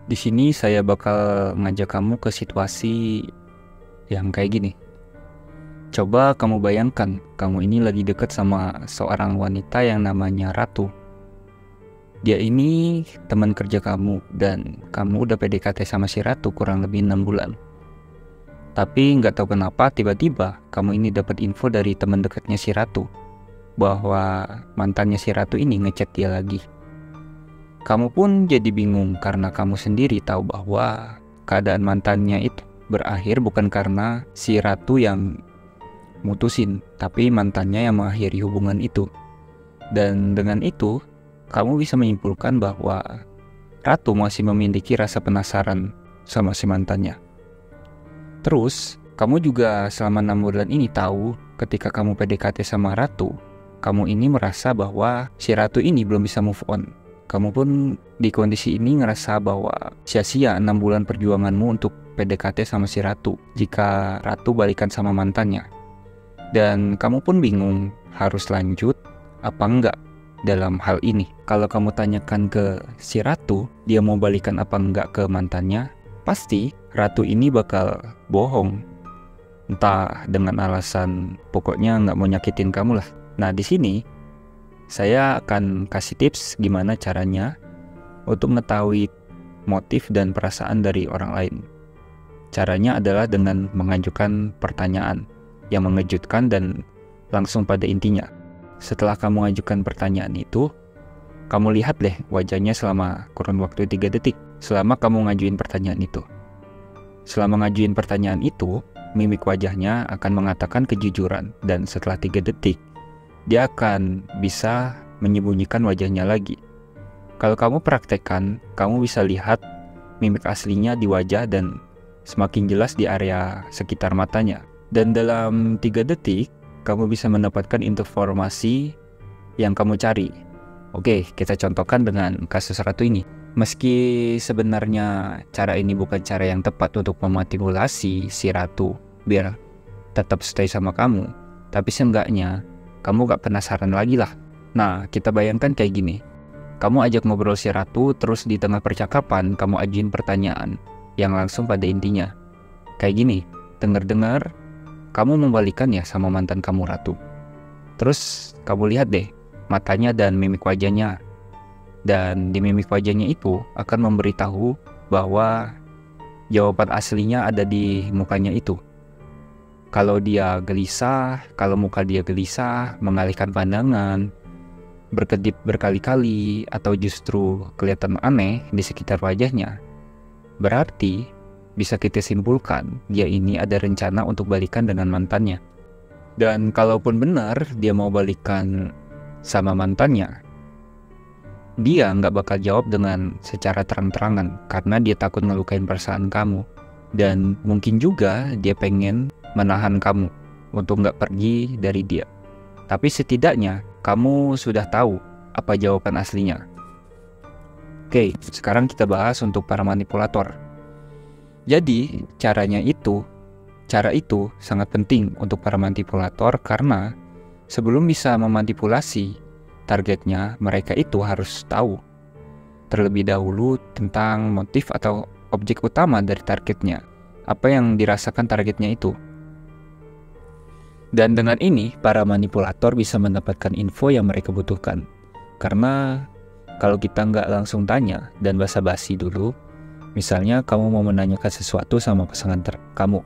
Di sini saya bakal ngajak kamu ke situasi yang kayak gini. Coba kamu bayangkan, kamu ini lagi deket sama seorang wanita yang namanya Ratu. Dia ini teman kerja kamu dan kamu udah PDKT sama si Ratu kurang lebih 6 bulan. Tapi nggak tahu kenapa tiba-tiba kamu ini dapat info dari teman dekatnya si Ratu bahwa mantannya si Ratu ini ngechat dia lagi. Kamu pun jadi bingung karena kamu sendiri tahu bahwa keadaan mantannya itu berakhir bukan karena si Ratu yang mutusin, tapi mantannya yang mengakhiri hubungan itu. Dan dengan itu, kamu bisa menyimpulkan bahwa Ratu masih memiliki rasa penasaran sama si mantannya. Terus, kamu juga selama 6 bulan ini tahu ketika kamu PDKT sama Ratu, kamu ini merasa bahwa si Ratu ini belum bisa move on. Kamu pun di kondisi ini ngerasa bahwa sia-sia 6 bulan perjuanganmu untuk PDKT sama si Ratu jika Ratu balikan sama mantannya. Dan kamu pun bingung harus lanjut apa enggak dalam hal ini. Kalau kamu tanyakan ke si Ratu, dia mau balikan apa enggak ke mantannya, pasti Ratu ini bakal bohong. Entah dengan alasan pokoknya nggak mau nyakitin kamu lah. Nah di sini saya akan kasih tips gimana caranya untuk mengetahui motif dan perasaan dari orang lain. Caranya adalah dengan mengajukan pertanyaan yang mengejutkan dan langsung pada intinya. Setelah kamu ajukan pertanyaan itu, kamu lihat deh wajahnya selama kurun waktu 3 detik selama kamu ngajuin pertanyaan itu. Selama ngajuin pertanyaan itu, mimik wajahnya akan mengatakan kejujuran dan setelah 3 detik dia akan bisa menyembunyikan wajahnya lagi. Kalau kamu praktekkan, kamu bisa lihat mimik aslinya di wajah dan semakin jelas di area sekitar matanya. Dan dalam 3 detik, kamu bisa mendapatkan informasi yang kamu cari. Oke, kita contohkan dengan kasus Ratu ini. Meski sebenarnya cara ini bukan cara yang tepat untuk memanipulasi si Ratu biar tetap stay sama kamu, tapi seenggaknya kamu gak penasaran lagi lah. Nah, kita bayangkan kayak gini. Kamu ajak ngobrol si Ratu, terus di tengah percakapan kamu ajuin pertanyaan yang langsung pada intinya. Kayak gini, dengar-dengar kamu membalikan ya sama mantan kamu Ratu. Terus kamu lihat deh matanya dan mimik wajahnya. Dan di mimik wajahnya itu akan memberitahu bahwa jawaban aslinya ada di mukanya itu. Kalau dia gelisah, kalau muka dia gelisah, mengalihkan pandangan, berkedip berkali-kali, atau justru kelihatan aneh di sekitar wajahnya, berarti bisa kita simpulkan dia ini ada rencana untuk balikan dengan mantannya. Dan kalaupun benar dia mau balikan sama mantannya, dia nggak bakal jawab dengan secara terang-terangan karena dia takut ngelukain perasaan kamu. Dan mungkin juga dia pengen menahan kamu untuk nggak pergi dari dia. Tapi setidaknya kamu sudah tahu apa jawaban aslinya. Oke, sekarang kita bahas untuk para manipulator. Jadi cara itu sangat penting untuk para manipulator karena sebelum bisa memanipulasi targetnya, mereka itu harus tahu terlebih dahulu tentang motif atau objek utama dari targetnya, apa yang dirasakan targetnya itu. Dan dengan ini, para manipulator bisa mendapatkan info yang mereka butuhkan. Karena kalau kita nggak langsung tanya dan basa-basi dulu, misalnya kamu mau menanyakan sesuatu sama pasangan kamu,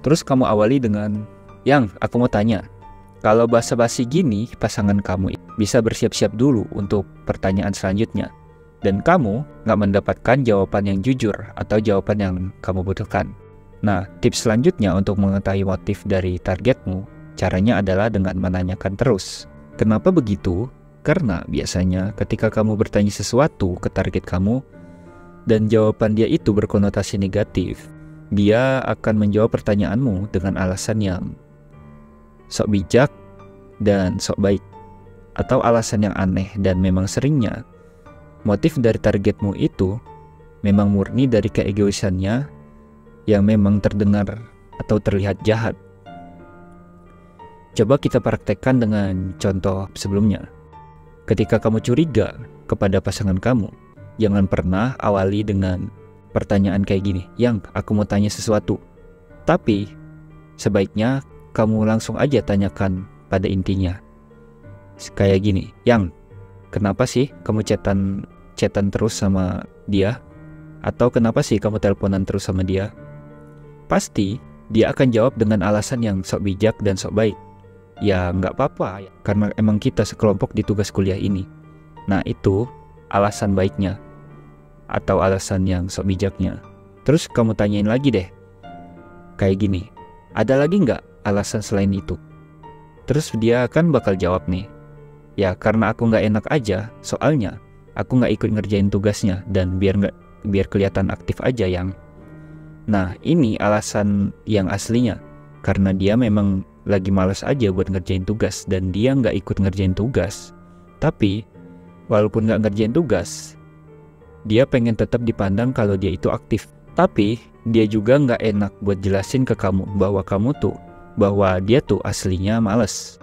terus kamu awali dengan, "Yang, aku mau tanya." Kalau basa-basi gini, pasangan kamu bisa bersiap-siap dulu untuk pertanyaan selanjutnya. Dan kamu nggak mendapatkan jawaban yang jujur atau jawaban yang kamu butuhkan. Nah, tips selanjutnya untuk mengetahui motif dari targetmu, caranya adalah dengan menanyakan terus. Kenapa begitu? Karena biasanya ketika kamu bertanya sesuatu ke target kamu dan jawaban dia itu berkonotasi negatif, dia akan menjawab pertanyaanmu dengan alasan yang sok bijak dan sok baik, atau alasan yang aneh. Dan memang seringnya motif dari targetmu itu memang murni dari keegoisannya yang memang terdengar atau terlihat jahat. Coba kita praktekkan dengan contoh sebelumnya. Ketika kamu curiga kepada pasangan kamu, jangan pernah awali dengan pertanyaan kayak gini, "Yang, aku mau tanya sesuatu." Tapi sebaiknya kamu langsung aja tanyakan pada intinya. Kayak gini, "Yang, kenapa sih kamu chatan terus sama dia? Atau kenapa sih kamu teleponan terus sama dia?" Pasti dia akan jawab dengan alasan yang sok bijak dan sok baik. Ya nggak apa-apa, karena emang kita sekelompok di tugas kuliah ini. Nah itu alasan baiknya atau alasan yang sok bijaknya. Terus kamu tanyain lagi deh, kayak gini, "Ada lagi nggak alasan selain itu?" Terus dia kan bakal jawab nih, "Ya karena aku nggak enak aja, soalnya aku nggak ikut ngerjain tugasnya dan biar kelihatan aktif aja yang." Nah ini alasan yang aslinya, karena dia memang lagi malas aja buat ngerjain tugas dan dia nggak ikut ngerjain tugas. Tapi walaupun nggak ngerjain tugas, dia pengen tetap dipandang kalau dia itu aktif. Tapi dia juga nggak enak buat jelasin ke kamu bahwa dia tuh aslinya males.